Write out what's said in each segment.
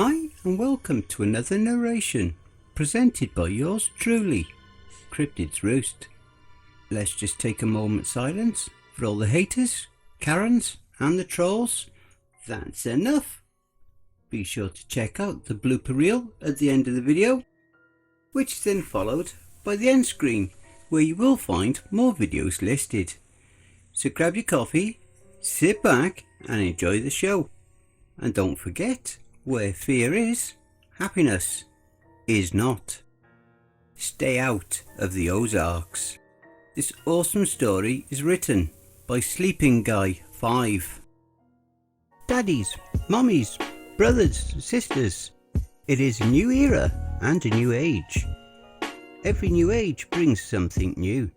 Hi and welcome to another narration presented by yours truly, Cryptids Roost. Let's just take a moment's silence for all the haters, Karens and the trolls. That's enough. Be sure to check out the blooper reel at the end of the video, which is then followed by the end screen where you will find more videos listed. So grab your coffee, sit back and enjoy the show. And don't forget, where fear is, happiness is not. Stay out of the Ozarks. This awesome story is written by Sleeping Guy 5. Daddies, mummies, brothers, sisters, it is a new era and a new age. Every new age brings something new.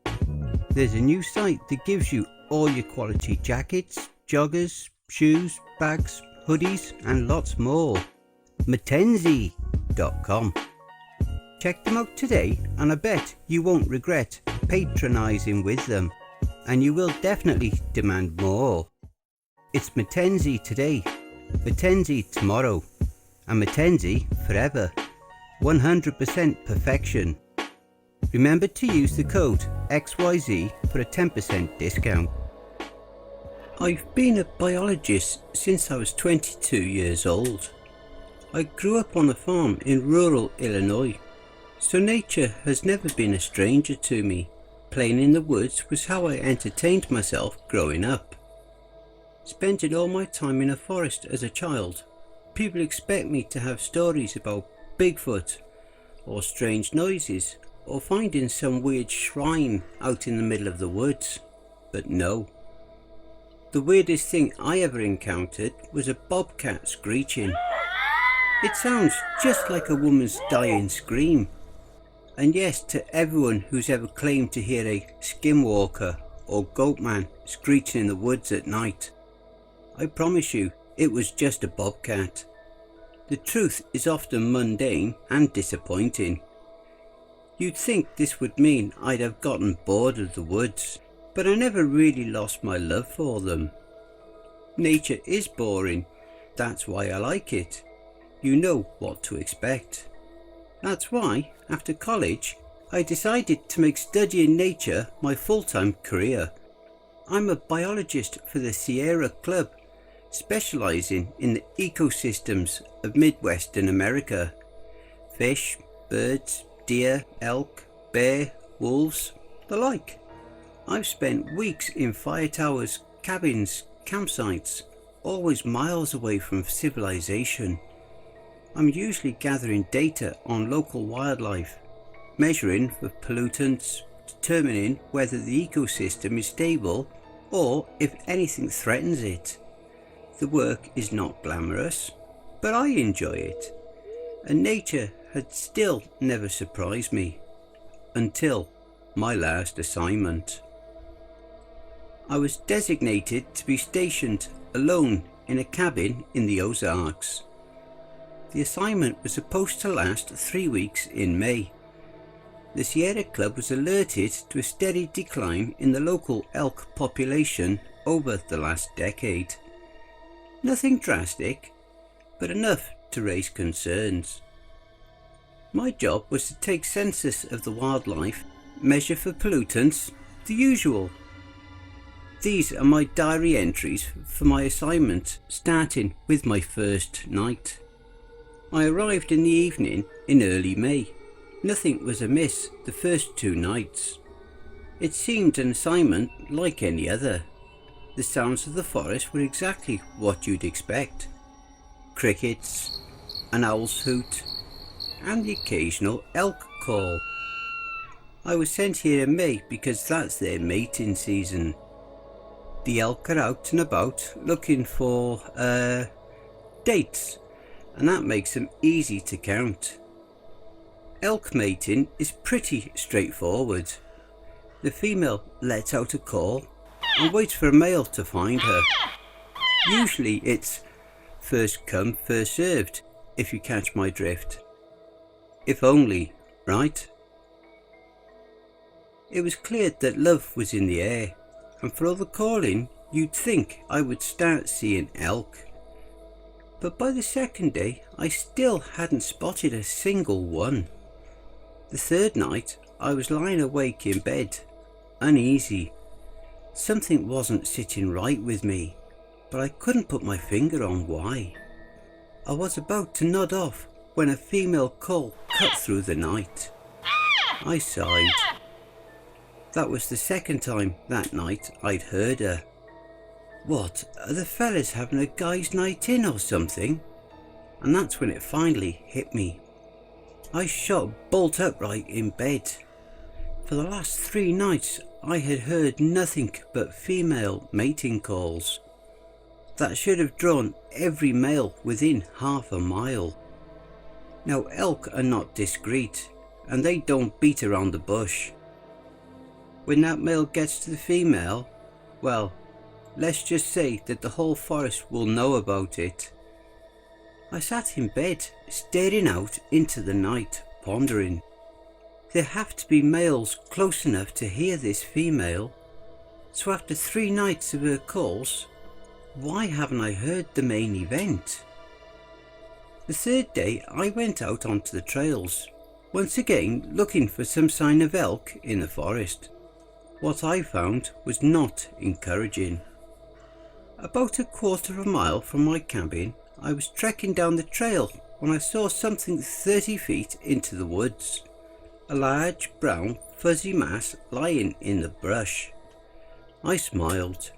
There's a new site that gives you all your quality jackets, joggers, shoes, bags, hoodies and lots more. Metaphysik.com. Check them out today and I bet you won't regret patronising with them, and you will definitely demand more. It's Metaphysik today, Metaphysik tomorrow, and Metaphysik forever. 100% perfection. Remember to use the code XYZ for a 10% discount. I've been a biologist since I was 22 years old. I grew up on a farm in rural Illinois, so nature has never been a stranger to me. Playing in the woods was how I entertained myself growing up. Spending all my time in a forest as a child, people expect me to have stories about Bigfoot, or strange noises, or finding some weird shrine out in the middle of the woods. But no. The weirdest thing I ever encountered was a bobcat screeching. It sounds just like a woman's dying scream. And yes, to everyone who's ever claimed to hear a skinwalker or goatman screeching in the woods at night, I promise you it was just a bobcat. The truth is often mundane and disappointing. You'd think this would mean I'd have gotten bored of the woods, but I never really lost my love for them. Nature is boring, that's why I like it. You know what to expect. That's why, after college, I decided to make studying nature my full-time career. I'm a biologist for the Sierra Club, specialising in the ecosystems of Midwestern America. Fish, birds, deer, elk, bear, wolves, the like. I've spent weeks in fire towers, cabins, campsites, always miles away from civilization. I'm usually gathering data on local wildlife, measuring for pollutants, determining whether the ecosystem is stable or if anything threatens it. The work is not glamorous, but I enjoy it, and nature had still never surprised me, until my last assignment. I was designated to be stationed alone in a cabin in the Ozarks. The assignment was supposed to last 3 weeks in May. The Sierra Club was alerted to a steady decline in the local elk population over the last decade. Nothing drastic, but enough to raise concerns. My job was to take census of the wildlife, measure for pollutants, the usual. These are my diary entries for my assignment, starting with my first night. I arrived in the evening in early May. Nothing was amiss the first 2 nights. It seemed an assignment like any other. The sounds of the forest were exactly what you'd expect. Crickets, an owl's hoot, and the occasional elk call. I was sent here in May because that's their mating season. The elk are out and about looking for, dates, and that makes them easy to count. Elk mating is pretty straightforward. The female lets out a call and waits for a male to find her. Usually it's first come, first served, if you catch my drift. If only, right? It was clear that love was in the air, and for all the calling, you'd think I would start seeing elk. but by the second day I still hadn't spotted a single one. The third night I was lying awake in bed, uneasy. Something wasn't sitting right with me, but I couldn't put my finger on why. I was about to nod off when a female call cut through the night. I sighed. That was the second time that night I'd heard her. What, are the fellas having a guy's night in or something? And that's when it finally hit me. I shot bolt upright in bed. For the last 3 nights I had heard nothing but female mating calls. That should have drawn every male within half a mile. Now elk are not discreet, and they don't beat around the bush. When that male gets to the female, well, let's just say that the whole forest will know about it. I sat in bed, staring out into the night, pondering. There have to be males close enough to hear this female, so after 3 nights of her calls, why haven't I heard the main event? The third day I went out onto the trails, once again looking for some sign of elk in the forest. What I found was not encouraging. About a quarter of a mile from my cabin, I was trekking down the trail when I saw something 30 feet into the woods. A large brown fuzzy mass lying in the brush. I smiled.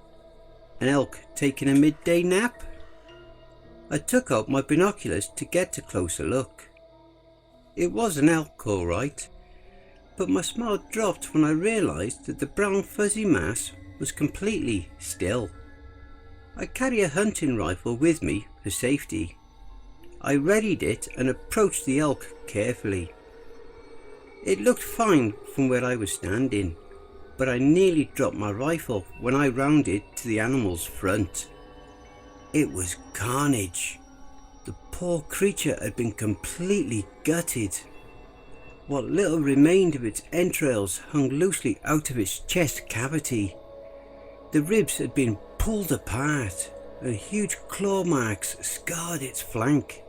An elk taking a midday nap? I took out my binoculars to get a closer look. It was an elk all right, but my smile dropped when I realised that the brown fuzzy mass was completely still. I carry a hunting rifle with me for safety. I readied it and approached the elk carefully. It looked fine from where I was standing, but I nearly dropped my rifle when I rounded to the animal's front. It was carnage. The poor creature had been completely gutted. What little remained of its entrails hung loosely out of its chest cavity. The ribs had been pulled apart, and huge claw marks scarred its flank.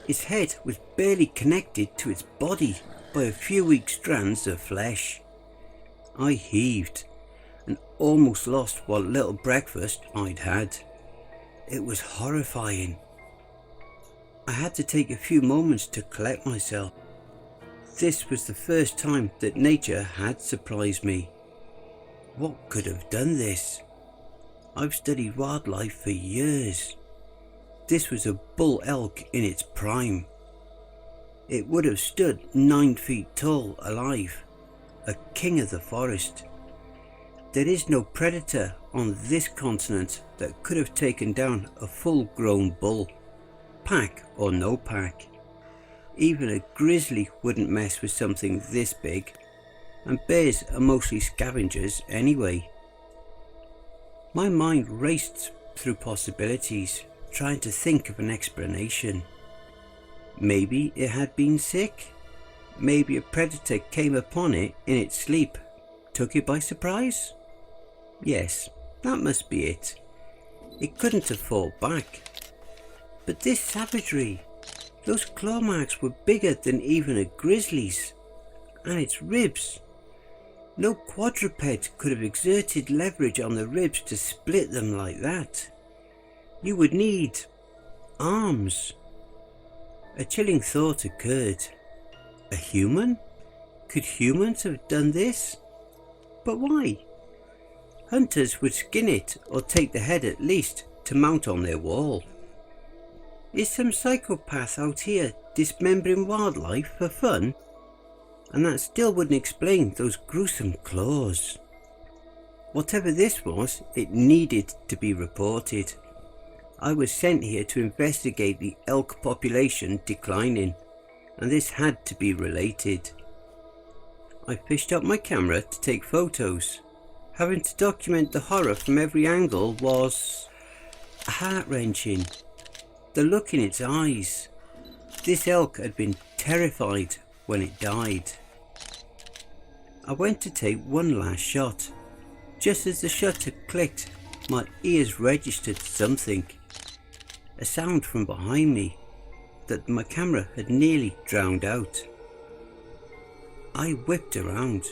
Its head was barely connected to its body by a few weak strands of flesh. I heaved, and almost lost what little breakfast I'd had. It was horrifying. I had to take a few moments to collect myself. This was the first time that nature had surprised me. What could have done this? I've studied wildlife for years. This was a bull elk in its prime. It would have stood 9 feet tall alive, a king of the forest. There is no predator on this continent that could have taken down a full-grown bull, pack or no pack. Even a grizzly wouldn't mess with something this big, and bears are mostly scavengers anyway. My mind raced through possibilities, trying to think of an explanation. Maybe it had been sick. Maybe a predator came upon it in its sleep, took it by surprise. Yes, that must be it. It couldn't have fought back. But this savagery, those claw marks were bigger than even a grizzly's, and its ribs. No quadruped could have exerted leverage on the ribs to split them like that. You would need arms. A chilling thought occurred. A human? Could humans have done this? But why? Hunters would skin it or take the head at least to mount on their wall. Is some psychopath out here dismembering wildlife for fun? And that still wouldn't explain those gruesome claws. Whatever this was, it needed to be reported. I was sent here to investigate the elk population declining, and this had to be related. I fished up my camera to take photos. Having to document the horror from every angle was heart-wrenching. The look in its eyes. This elk had been terrified when it died. I went to take one last shot. Just as the shutter clicked, my ears registered something. A a sound from behind me that my camera had nearly drowned out. I whipped around.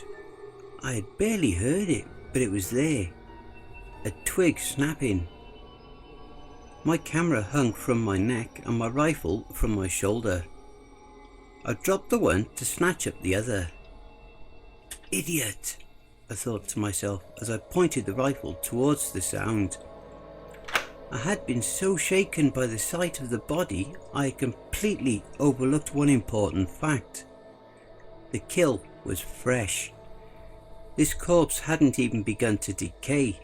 I had barely heard it, but it was there. A twig snapping. My camera hung from my neck and my rifle from my shoulder. I dropped the one to snatch up the other. Idiot, I thought to myself as I pointed the rifle towards the sound. I had been so shaken by the sight of the body, I had completely overlooked one important fact. The kill was fresh. This corpse hadn't even begun to decay.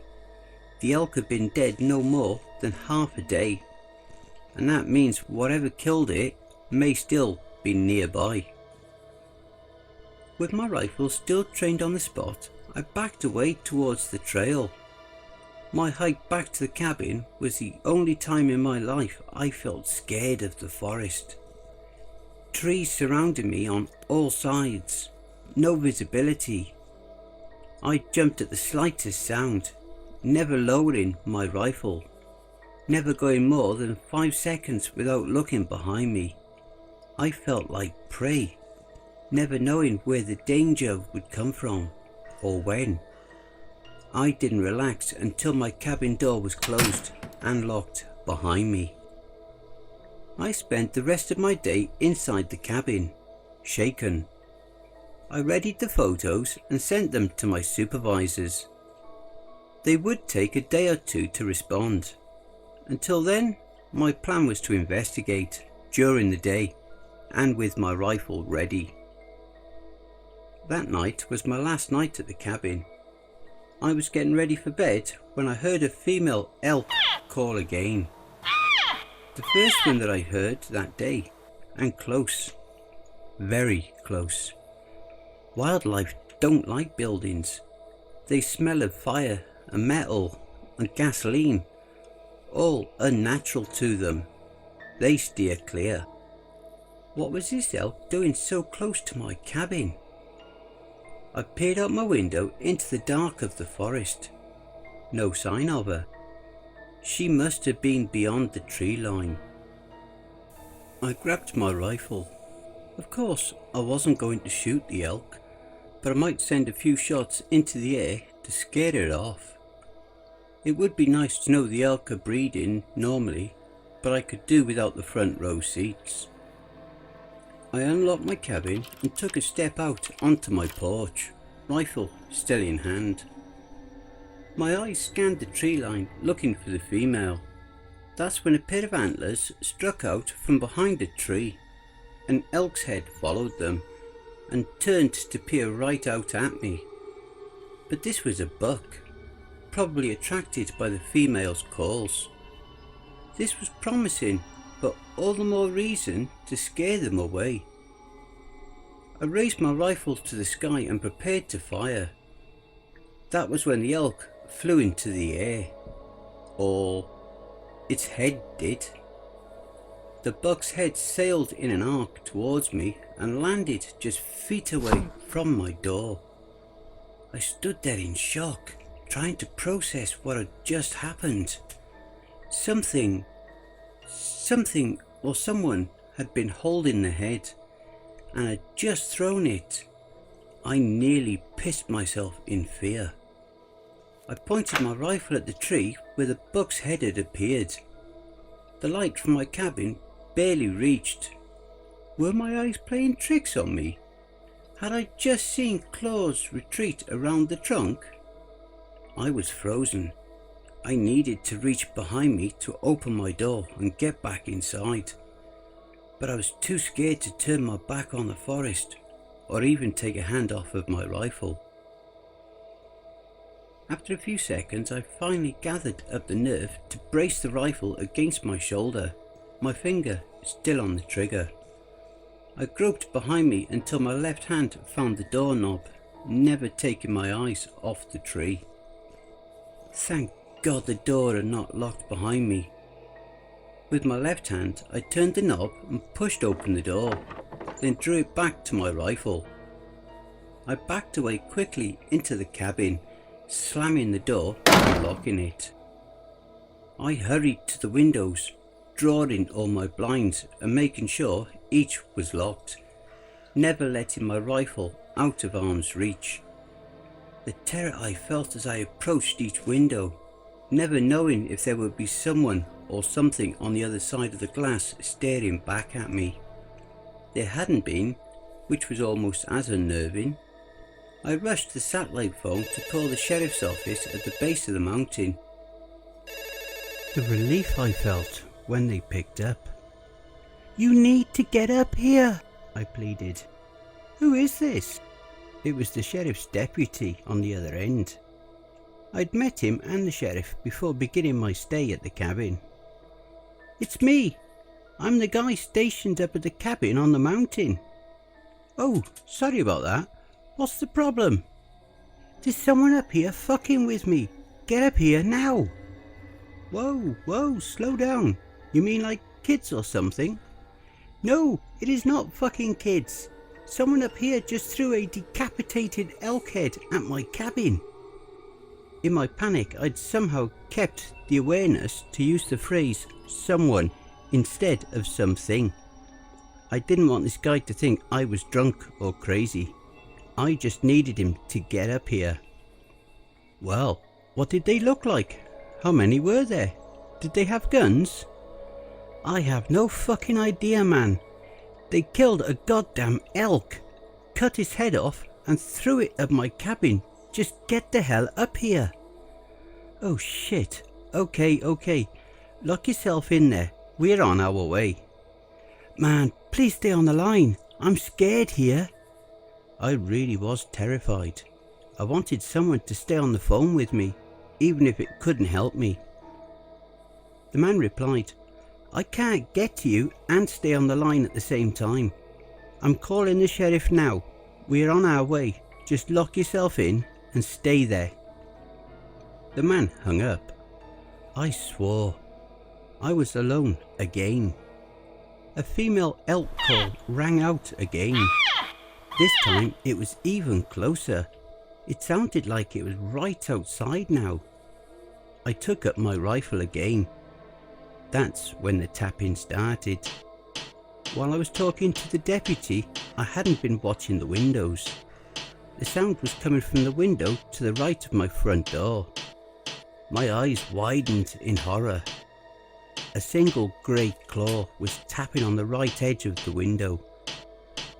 The elk had been dead no more than half a day, and that means whatever killed it may still be nearby. With my rifle still trained on the spot, I backed away towards the trail. My hike back to the cabin was the only time in my life I felt scared of the forest. Trees surrounded me on all sides, no visibility. I jumped at the slightest sound, never lowering my rifle, never going more than 5 seconds without looking behind me. I felt like prey, never knowing where the danger would come from or when. I didn't relax until my cabin door was closed and locked behind me. I spent the rest of my day inside the cabin, shaken. I readied the photos and sent them to my supervisors. They would take a day or two to respond. Until then, my plan was to investigate during the day and with my rifle ready. That night was my last night at the cabin. I was getting ready for bed when I heard a female elk call again. The first one that I heard that day, and close, very close. Wildlife don't like buildings. They smell of fire and metal and gasoline, all unnatural to them. They steer clear. What was this elk doing so close to my cabin? I peered out my window into the dark of the forest. No sign of her. She must have been beyond the tree line. I grabbed my rifle. Of course, I wasn't going to shoot the elk, but I might send a few shots into the air to scare it off. It would be nice to know the elk are breeding normally, but I could do without the front row seats. I unlocked my cabin and took a step out onto my porch, rifle still in hand. My eyes scanned the tree line looking for the female. That's when a pair of antlers struck out from behind a tree. An elk's head followed them and turned to peer right out at me. But this was a buck, probably attracted by the female's calls. This was promising, but all the more reason to scare them away. I raised my rifle to the sky and prepared to fire. That was when the elk flew into the air. Or its head did. The buck's head sailed in an arc towards me and landed just feet away from my door. I stood there in shock, trying to process what had just happened. Something or someone had been holding the head and had just thrown it. I nearly pissed myself in fear. I pointed my rifle at the tree where the buck's head had appeared. The light from my cabin barely reached. Were my eyes playing tricks on me? Had I just seen claws retreat around the trunk? I was frozen. I needed to reach behind me to open my door and get back inside. But I was too scared to turn my back on the forest or even take a hand off of my rifle. After a few seconds, I finally gathered up the nerve to brace the rifle against my shoulder, my finger still on the trigger. I groped behind me until my left hand found the doorknob, never taking my eyes off the tree. Thank God the door had not locked behind me. With my left hand, I turned the knob and pushed open the door, then drew it back to my rifle. I backed away quickly into the cabin, slamming the door and locking it. I hurried to the windows, drawing all my blinds and making sure each was locked, never letting my rifle out of arm's reach. The terror I felt as I approached each window, never knowing if there would be someone or something on the other side of the glass staring back at me. There hadn't been, which was almost as unnerving. I rushed the satellite phone to call the sheriff's office at the base of the mountain. The relief I felt when they picked up. "You need to get up here," I pleaded. "Who is this?" It was the sheriff's deputy on the other end. I'd met him and the sheriff before beginning my stay at the cabin. "It's me. I'm the guy stationed up at the cabin on the mountain." "Oh, sorry about that. What's the problem?" "There's someone up here fucking with me. Get up here now." Whoa, slow down. You mean like kids or something?" "No, it is not fucking kids. Someone up here just threw a decapitated elk head at my cabin." In my panic, I'd somehow kept the awareness to use the phrase someone instead of something. I didn't want this guy to think I was drunk or crazy. I just needed him to get up here. "Well, what did they look like? How many were there? Did they have guns?" "I have no fucking idea, man. They killed a goddamn elk, cut his head off and threw it at my cabin. Just get the hell up here." "Oh shit. Okay. Lock yourself in there. We're on our way." "Man, please stay on the line. I'm scared here." I really was terrified. I wanted someone to stay on the phone with me, even if it couldn't help me. The man replied, "I can't get to you and stay on the line at the same time. I'm calling the sheriff now. We're on our way. Just lock yourself in and stay there." The man hung up. I swore. I was alone again. A female elk call rang out again. This time it was even closer. It sounded like it was right outside now. I took up my rifle again. That's when the tapping started. While I was talking to the deputy, I hadn't been watching the windows. The sound was coming from the window to the right of my front door. My eyes widened in horror. A single grey claw was tapping on the right edge of the window.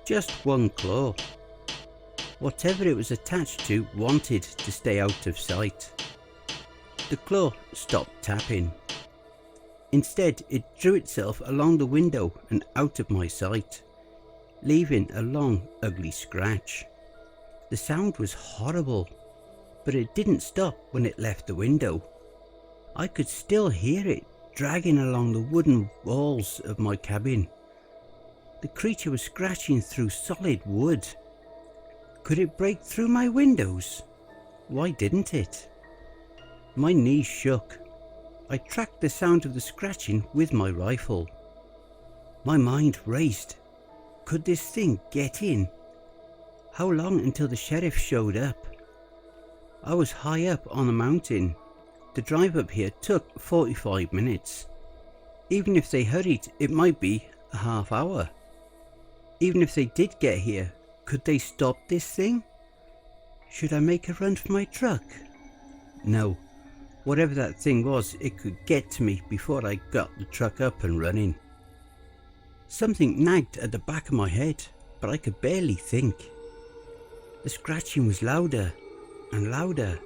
Just one claw. Whatever it was attached to wanted to stay out of sight. The claw stopped tapping. Instead, it drew itself along the window and out of my sight, leaving a long, ugly scratch. The sound was horrible, but it didn't stop when it left the window. I could still hear it dragging along the wooden walls of my cabin. The creature was scratching through solid wood. Could it break through my windows? Why didn't it? My knees shook. I tracked the sound of the scratching with my rifle. My mind raced. Could this thing get in? How long until the sheriff showed up? I was high up on a mountain. The drive up here took 45 minutes. Even if they hurried, it might be a half hour. Even if they did get here, could they stop this thing? Should I make a run for my truck? No. Whatever that thing was, it could get to me before I got the truck up and running. Something nagged at the back of my head, but I could barely think. The scratching was louder and louder.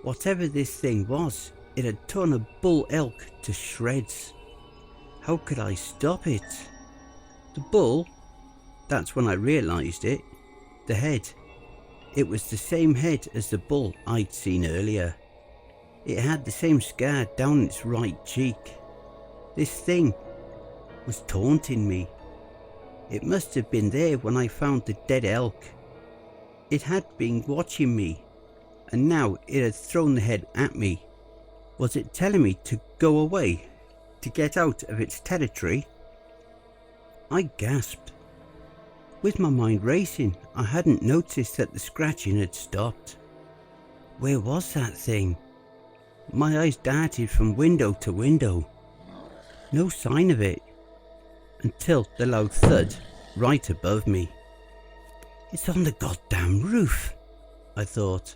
Whatever this thing was, it had torn a bull elk to shreds. How could I stop it? The bull? That's when I realised it. The head. It was the same head as the bull I'd seen earlier. It had the same scar down its right cheek. This thing was taunting me. It must have been there when I found the dead elk. It had been watching me, and now it had thrown the head at me. Was it telling me to go away, to get out of its territory? I gasped. With my mind racing, I hadn't noticed that the scratching had stopped. Where was that thing? My eyes darted from window to window. No sign of it, until the loud thud right above me. It's on the goddamn roof, I thought.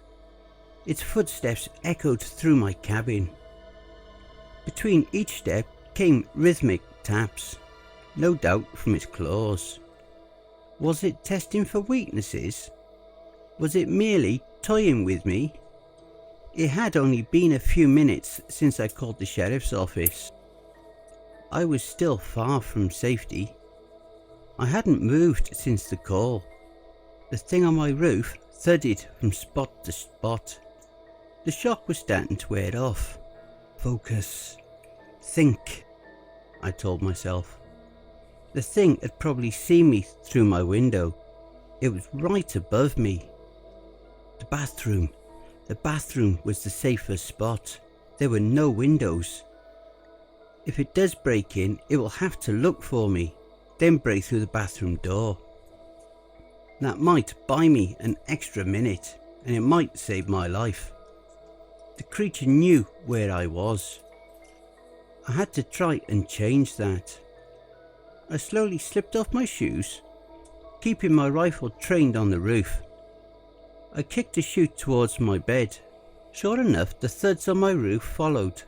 Its footsteps echoed through my cabin. Between each step came rhythmic taps, no doubt from its claws. Was it testing for weaknesses? Was it merely toying with me? It had only been a few minutes since I called the sheriff's office. I was still far from safety. I hadn't moved since the call. The thing on my roof thudded from spot to spot. The shock was starting to wear off. Focus. Think, I told myself. The thing had probably seen me through my window. It was right above me. The bathroom. The bathroom was the safest spot. There were no windows. If it does break in, it will have to look for me, then break through the bathroom door. That might buy me an extra minute, and it might save my life. The creature knew where I was. I had to try and change that. I slowly slipped off my shoes, keeping my rifle trained on the roof. I kicked a chute towards my bed. Sure enough, the thuds on my roof followed,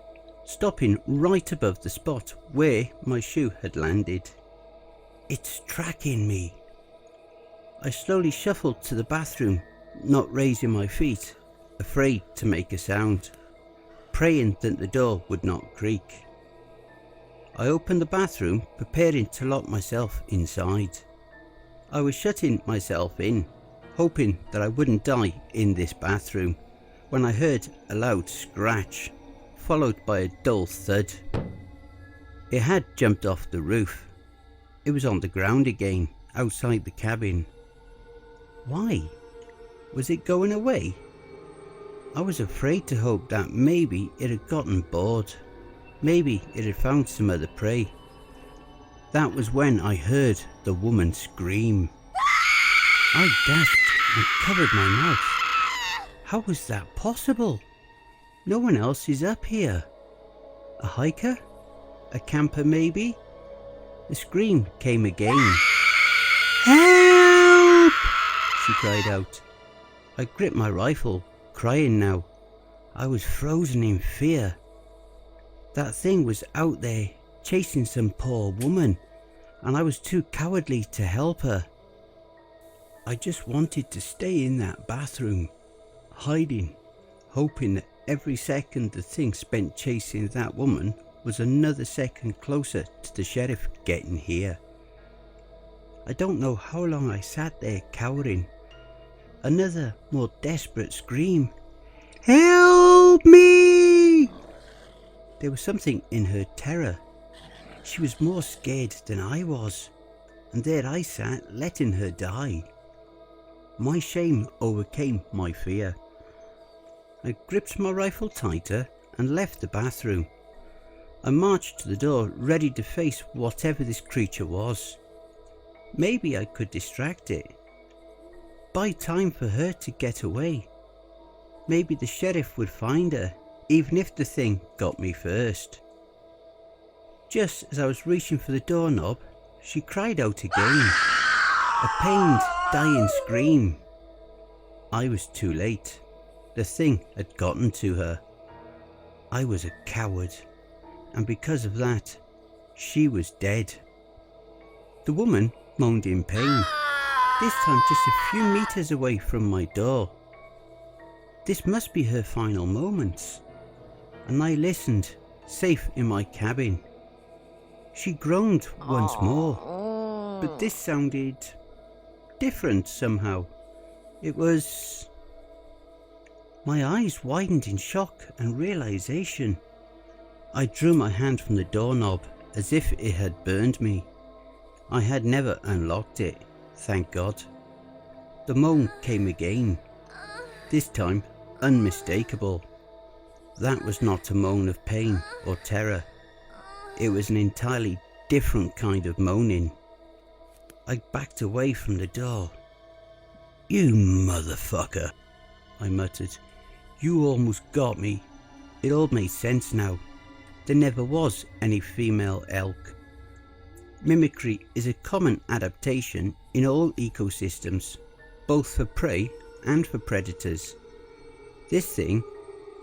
stopping right above the spot where my shoe had landed. It's tracking me. I slowly shuffled to the bathroom, not raising my feet, afraid to make a sound, praying that the door would not creak. I opened the bathroom, preparing to lock myself inside. I was shutting myself in, hoping that I wouldn't die in this bathroom, when I heard a loud scratch, followed by a dull thud. It had jumped off the roof. It was on the ground again, outside the cabin. Why? Was it going away? I was afraid to hope that maybe it had gotten bored. Maybe it had found some other prey. That was when I heard the woman scream. I gasped and covered my mouth. How was that possible? No one else is up here. A hiker? A camper maybe? The scream came again. Help! She cried out. I gripped my rifle, crying now. I was frozen in fear. That thing was out there, chasing some poor woman, and I was too cowardly to help her. I just wanted to stay in that bathroom, hiding, hoping that every second the thing spent chasing that woman was another second closer to the sheriff getting here. I don't know how long I sat there cowering. Another, more desperate scream. Help me! There was something in her terror. She was more scared than I was, and there I sat letting her die. My shame overcame my fear. I gripped my rifle tighter and left the bathroom. I marched to the door, ready to face whatever this creature was. Maybe I could distract it. Buy time for her to get away. Maybe the sheriff would find her, even if the thing got me first. Just as I was reaching for the doorknob, she cried out again. A pained, dying scream. I was too late. The thing had gotten to her. I was a coward, and because of that, she was dead. The woman moaned in pain, this time just a few meters away from my door. This must be her final moments, and I listened, safe in my cabin. She groaned once more, but this sounded different somehow. It was... My eyes widened in shock and realization. I drew my hand from the doorknob as if it had burned me. I had never unlocked it, thank God. The moan came again, this time unmistakable. That was not a moan of pain or terror. It was an entirely different kind of moaning. I backed away from the door. You motherfucker, I muttered. You almost got me. It all made sense now. there never was any female elk. Mimicry is a common adaptation in all ecosystems, both for prey and for predators. This thing,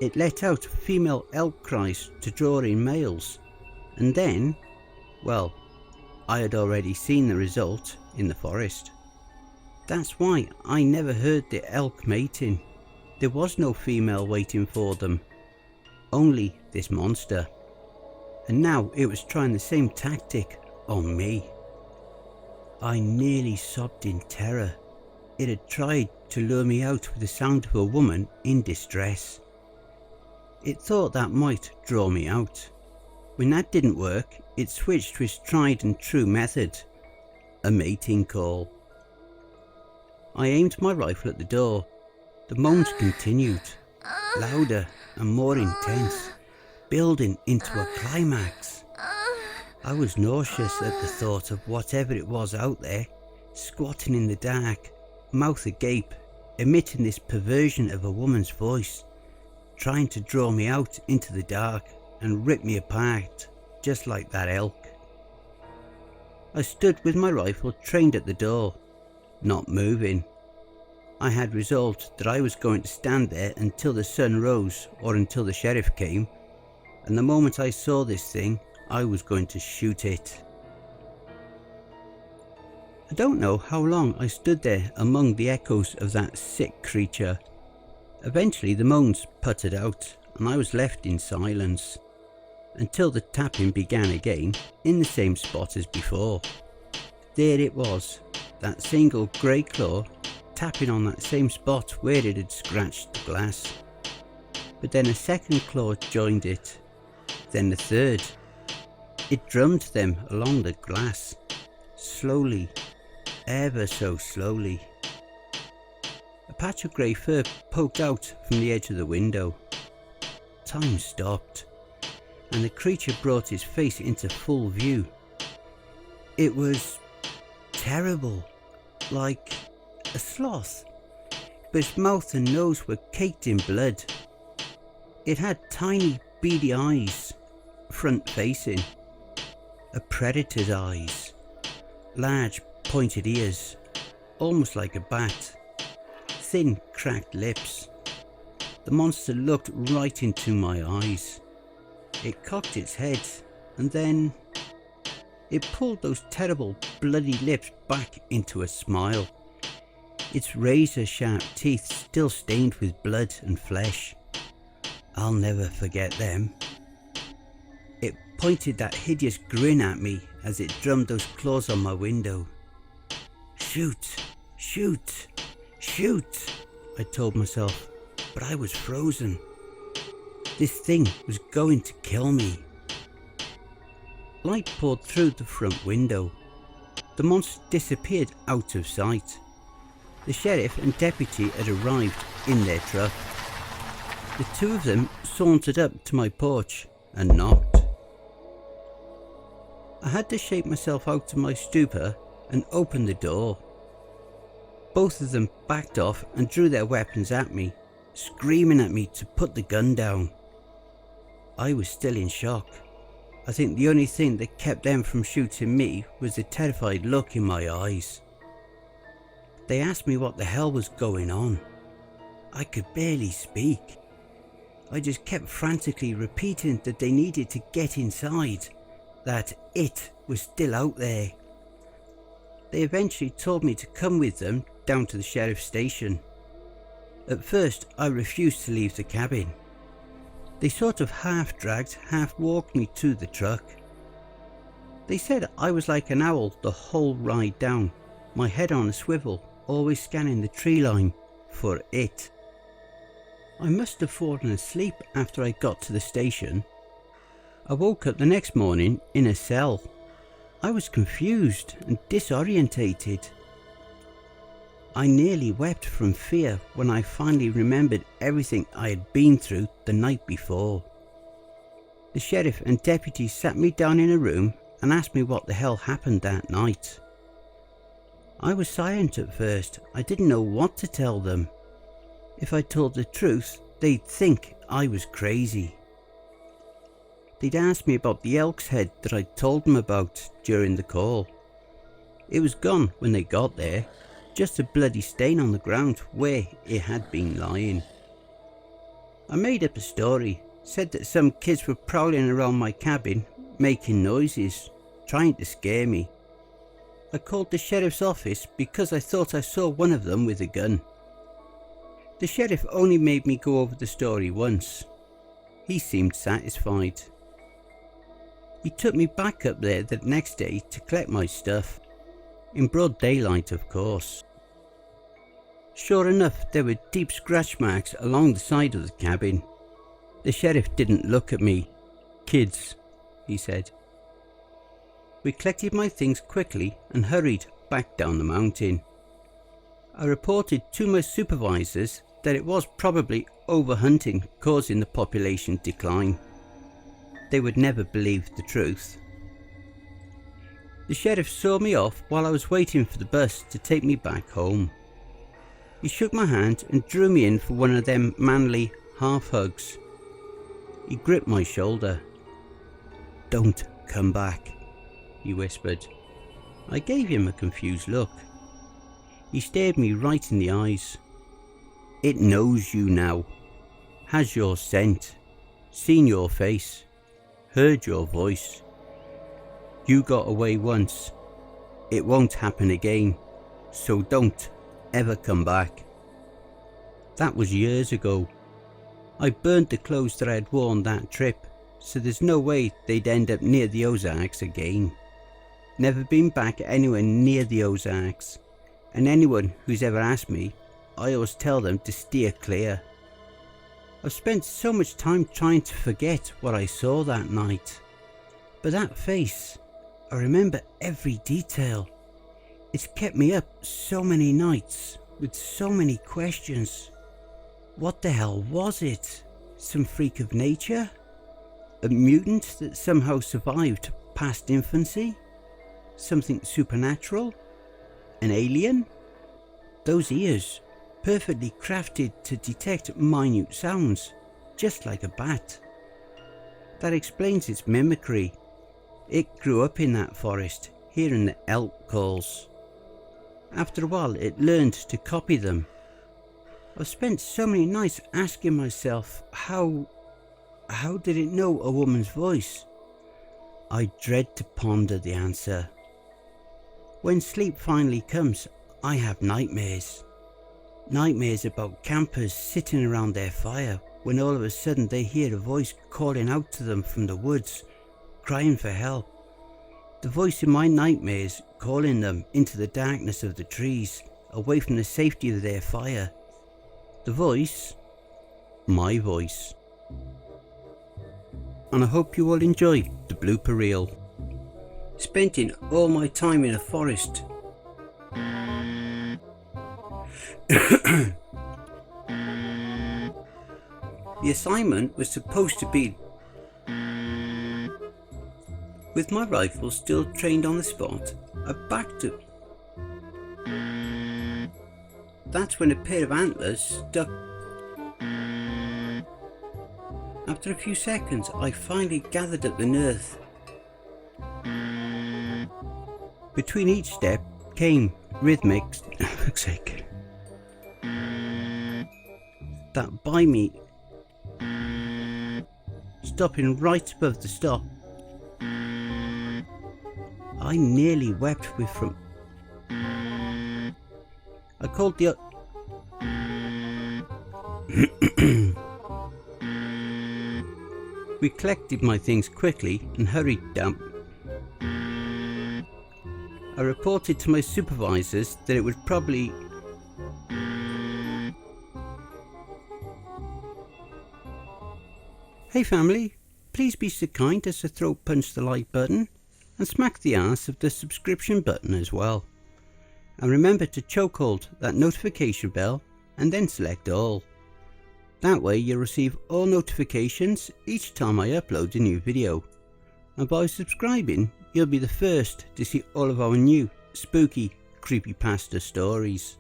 it let out female elk cries to draw in males, and then, well, I had already seen the result in the forest. That's why I never heard the elk mating. There was no female waiting for them, only this monster. And now it was trying the same tactic on me. I nearly sobbed in terror. It had tried to lure me out with the sound of a woman in distress. It thought that might draw me out. When that didn't work, it switched to its tried and true method, a mating call. I aimed my rifle at the door. The moans continued, louder and more intense, building into a climax. I was nauseous at the thought of whatever it was out there, squatting in the dark, mouth agape, emitting this perversion of a woman's voice, trying to draw me out into the dark and rip me apart, just like that elk. I stood with my rifle trained at the door, not moving. I had resolved that I was going to stand there until the sun rose or until the sheriff came, and the moment I saw this thing, I was going to shoot it. I don't know how long I stood there among the echoes of that sick creature. Eventually the moans puttered out and I was left in silence, until the tapping began again in the same spot as before. There it was, that single grey claw tapping on that same spot where it had scratched the glass. But then a second claw joined it, then a third. It drummed them along the glass, slowly, ever so slowly. A patch of grey fur poked out from the edge of the window. Time stopped, and the creature brought his face into full view. It was terrible, like a sloth, but its mouth and nose were caked in blood. It had tiny beady eyes, front facing, a predator's eyes, large pointed ears, almost like a bat, thin cracked lips. The monster looked right into my eyes. It cocked its head, and then it pulled those terrible bloody lips back into a smile, its razor sharp teeth still stained with blood and flesh. I'll never forget them. It pointed that hideous grin at me as it drummed those claws on my window. Shoot, shoot, shoot, I told myself, but I was frozen. This thing was going to kill me. Light poured through the front window. The monster disappeared out of sight. The sheriff and deputy had arrived in their truck. The two of them sauntered up to my porch and knocked. I had to shake myself out of my stupor and open the door. Both of them backed off and drew their weapons at me, screaming at me to put the gun down. I was still in shock. I think the only thing that kept them from shooting me was the terrified look in my eyes. They asked me what the hell was going on. I could barely speak. I just kept frantically repeating that they needed to get inside, that it was still out there. They eventually told me to come with them down to the sheriff's station. At first I refused to leave the cabin. They sort of half dragged, half walked me to the truck. They said I was like an owl the whole ride down, my head on a swivel, always scanning the tree line for it. I must have fallen asleep after I got to the station. I woke up the next morning in a cell. I was confused and disorientated. I nearly wept from fear when I finally remembered everything I had been through the night before. The sheriff and deputy sat me down in a room and asked me what the hell happened that night. I was silent at first. I didn't know what to tell them. If I told the truth, they'd think I was crazy. They'd asked me about the elk's head that I'd told them about during the call. It was gone when they got there, just a bloody stain on the ground where it had been lying. I made up a story, said that some kids were prowling around my cabin, making noises, trying to scare me. I called the sheriff's office because I thought I saw one of them with a gun. The sheriff only made me go over the story once. He seemed satisfied. He took me back up there the next day to collect my stuff. In broad daylight, of course. Sure enough, there were deep scratch marks along the side of the cabin. The sheriff didn't look at me. "Kids," he said. We collected my things quickly and hurried back down the mountain. I reported to my supervisors that it was probably overhunting causing the population decline. They would never believe the truth. The sheriff saw me off while I was waiting for the bus to take me back home. He shook my hand and drew me in for one of them manly half hugs. He gripped my shoulder. "Don't come back," he whispered. I gave him a confused look. He stared me right in the eyes. "It knows you now, has your scent, seen your face, heard your voice. You got away once. It won't happen again, so don't ever come back." That was years ago. I burned the clothes that I had worn that trip, so there's no way they'd end up near the Ozarks again. Never been back anywhere near the Ozarks, and anyone who's ever asked me, I always tell them to steer clear. I've spent so much time trying to forget what I saw that night, but that face, I remember every detail. It's kept me up so many nights with so many questions. What the hell was it? Some freak of nature? A mutant that somehow survived past infancy? Something supernatural? An alien? Those ears, perfectly crafted to detect minute sounds, just like a bat. That explains its mimicry. It grew up in that forest, hearing the elk calls. After a while it learned to copy them. I've spent so many nights asking myself how did it know a woman's voice? I dread to ponder the answer. When sleep finally comes, I have nightmares. Nightmares about campers sitting around their fire when all of a sudden they hear a voice calling out to them from the woods, crying for help. The voice in my nightmares calling them into the darkness of the trees, away from the safety of their fire. The voice, my voice. And I hope you all enjoy the blooper reel. Spending all my time in a forest. The assignment was supposed to be with my rifle still trained on the spot. I backed up. That's when a pair of antlers stuck. After a few seconds, I finally gathered up the nerve. Between each step came rhythmic that by me, stopping right above the stop. I nearly wept with from. I called the We collected my things quickly and hurried down. I reported to my supervisors that it would probably Hey family, please be so kind as to throat punch the like button and smack the arse of the subscription button as well. And remember to chokehold that notification bell and then select all. That way you'll receive all notifications each time I upload a new video. And by subscribing, you'll be the first to see all of our new spooky creepypasta stories.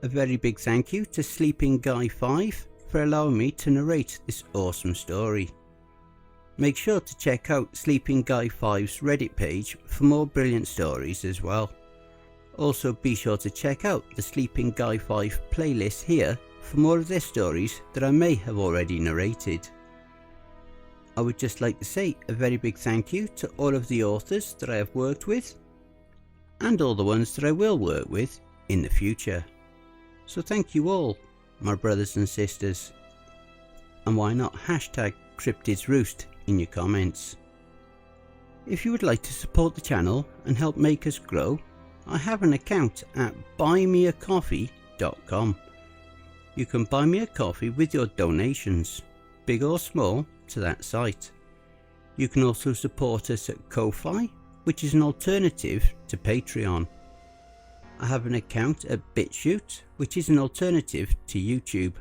A very big thank you to Sleeping Guy 5 for allowing me to narrate this awesome story. Make sure to check out Sleeping Guy 5's Reddit page for more brilliant stories as well. Also be sure to check out the Sleeping Guy 5 playlist here for more of their stories that I may have already narrated. I would just like to say a very big thank you to all of the authors that I have worked with and all the ones that I will work with in the future. So thank you all, my brothers and sisters. And why not hashtag cryptidsroost in your comments. If you would like to support the channel and help make us grow, I have an account at buymeacoffee.com. You can buy me a coffee with your donations, big or small, to that site. You can also support us at Ko-Fi, which is an alternative to Patreon. I have an account at BitChute, which is an alternative to YouTube.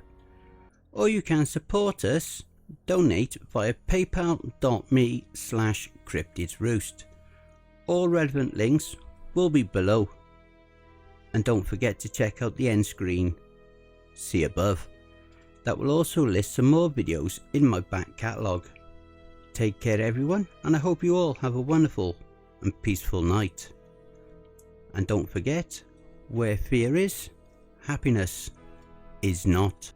Or you can support us, donate via paypal.me/cryptidsroost. All relevant links will be below. And don't forget to check out the end screen, see above. That will also list some more videos in my back catalogue. Take care everyone, and I hope you all have a wonderful and peaceful night. And don't forget, where fear is, happiness is not.